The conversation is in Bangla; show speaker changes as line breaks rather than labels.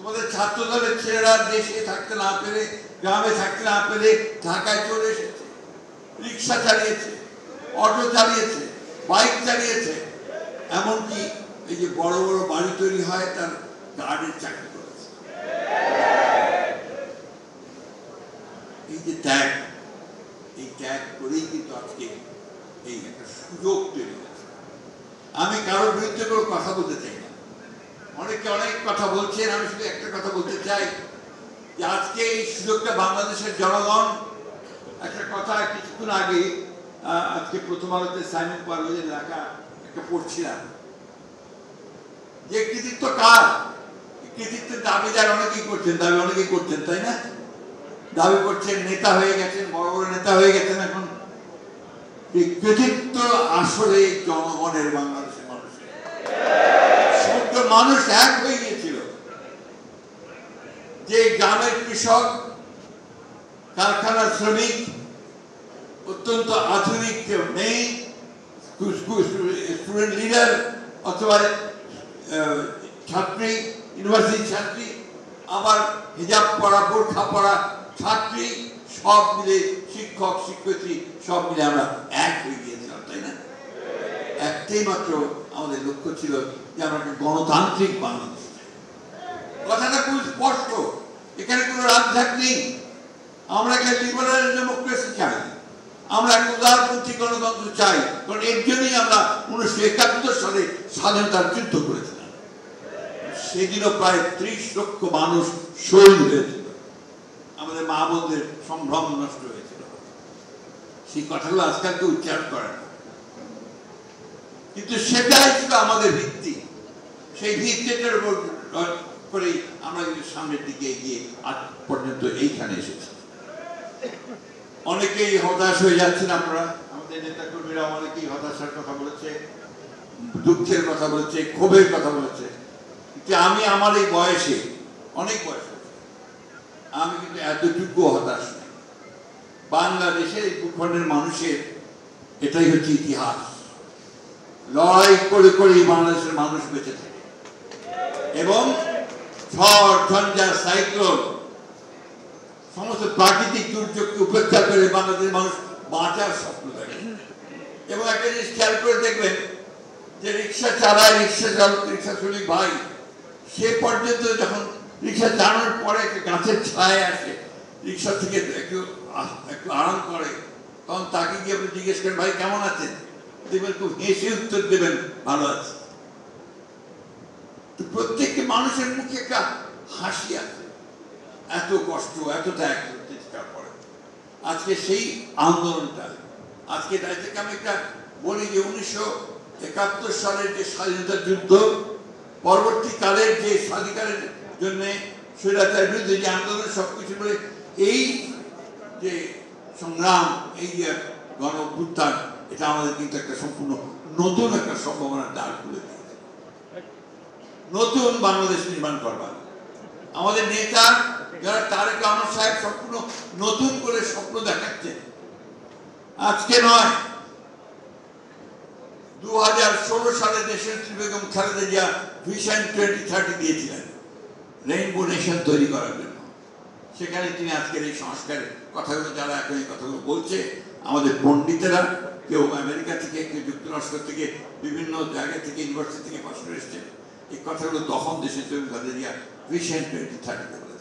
তোমাদের ছাত্র দলের ছেলেরা দেশে থাকতে না পেরে, গ্রামে থাকতে না পেরে ঢাকায় চলে এসেছে, রিক্সা চালিয়েছে, অটো চালিয়েছে, বাইক চালিয়েছে, এমনকি এই যে বড় বড় বাড়ি তৈরি হয় তার গার্ডের চাকরি করেছে। এই যে ত্যাগ, এই ত্যাগ করেই কিন্তু আজকে এই একটা সুযোগ তৈরি হয়েছে। আমি কারোর বিরুদ্ধে কোনো কথা বলতে চাই না, অনেকে অনেক কথা বলছেন, আমি শুধু একটা কথা বলতে চাই যে আজকে এই সুযোগটা বাংলাদেশের জনগণ, একটা কথা কিছুক্ষণ আগে আজকে প্রথম আলোতে সাইমন পারভেজের লেখা একটা পড়ছিলাম, যে কৃতিত্ব কার, কৃতিত্বের দাবিদার অনেকেই করছেন, তাই না? দাবি করছেন, নেতা হয়ে গেছেন, বড় বড় নেতা হয়ে গেছেন। এখন এই কৃতিত্ব আসলে জনগণের, বাংলাদেশের মানুষের। সমগ্র মানুষ এক হয়ে গিয়েছিল। যে গ্রামের কৃষক, কারখানার শ্রমিক, অত্যন্ত আধুনিক কেউ নেই, স্টুডেন্ট লিডার অথবা ছাত্রী, ইউনিভার্সিটি ছাত্রী, আবার হিজাব পড়া, বোরখা পড়া ছাত্রী, সব মিলে শিক্ষক শিক্ষয়িত্রী সব মিলে আমরা এক হয়ে গিয়েছিলাম, তাই না? একটাই মাত্র আমাদের লক্ষ্য ছিল যে আমরা একটা গণতান্ত্রিক বাংলাদেশ। কথাটা খুব স্পষ্ট, এখানে কোনো রাজধাক নেই। আমরা একটা লিবারেল ডেমোক্রেসি চাই, আমরা একটা উদারপন্থী গণতন্ত্র চাই, কারণ এর জন্যই আমরা 1971 সালে স্বাধীনতার যুদ্ধ করেছিলাম। সেদিনও প্রায় 30 লক্ষ মানুষ শহীদ হয়েছিল, আমাদের মা বোনদের সম্ভ্রম নষ্ট হয়েছিল। সেই কথাগুলো আজকাল কেউ উচ্চারণ করে না, কিন্তু সেটাই ছিল আমাদের ভিত্তি। সেই ভিত্তিটার উপর করেই আমরা কিন্তু সামনের দিকে এগিয়ে আজ পর্যন্ত এইখানে এসেছি। অনেকেই হতাশ হয়ে যাচ্ছেন আপনারা, আমাদের নেতা কর্মীরা অনেকেই হতাশার কথা বলেছে, দুঃখের কথা বলেছে, ক্ষোভের কথা বলেছে। কিন্তু আমি আমার এই বয়সে, অনেক বয়স, আমি কিন্তু এতটুকু হতাশ নই। বাংলাদেশের এই ভূখণ্ডের মানুষের এটাই হচ্ছে ইতিহাস। লড়াই করে করেই বাংলাদেশের মানুষ বেঁচে থাকে, এবং ঝড় ঝঞ্ঝা, সাইক্লোন, সমস্ত প্রাকৃতিক দুর্যোগকে উপেক্ষা করে বাংলাদেশের মানুষ বাঁচার স্বপ্ন দেখে। এবং একটা জিনিস খেয়াল করে দেখবেন যে রিক্সা চালায়, রিক্সা চালক, রিক্সা শ্রমিক ভাই, সে পর্যন্ত যখন রিক্সা চালানোর পরে একটা গাছের ছায় আসে, রিক্সা থেকে একটু আরাম করে, তখন তাকে গিয়ে আপনি জিজ্ঞেস করেন, ভাই কেমন আছেন? দেখবেন খুব হেসে উত্তর দেবেন, ভালো আছে। প্রত্যেকটি মানুষের মুখে একটা হাসি আছে, এত কষ্ট, এত ত্যাগ চেষ্টার পরে আজকে সেই আন্দোলনটা, আজকে তাদেরকে আমি একটা বলি যে 1971 সালের যে স্বাধীনতা যুদ্ধ, পরবর্তীকালের যে স্বাধিকারের জন্য স্বৈরাচারের বিরুদ্ধে যে আন্দোলন, সবকিছু বলে এই যে সংগ্রাম, এই যে গণ অভ্যুত্থান, এটা আমাদের কিন্তু একটা সম্পূর্ণ নতুন একটা সম্ভাবনার দ্বার খুলে দিয়েছে। নতুন বাংলাদেশ নির্মাণ করবার আমাদের নেতা যারা তারেক রহমান সাহেব সম্পূর্ণ নতুন করে স্বপ্ন দেখাচ্ছেন। আজকে নয়, 2016 সালে দেশের বেগম খালেদা জিয়া ভিশন 2030 দিয়েছিলেন রেইনবো নেশন তৈরি করার জন্য। সেখানে তিনি আজকের এই সংস্কারের কথাগুলো, যারা এখন এই কথাগুলো বলছে, আমাদের পণ্ডিতেরা, কেউ আমেরিকা থেকে, কেউ যুক্তরাষ্ট্র থেকে, বিভিন্ন জায়গা থেকে, ইউনিভার্সিটি থেকে পাশ করে এসছেন, এই কথাগুলো তখন দেশের বেগম খালেদা জিয়া ভিশন 2030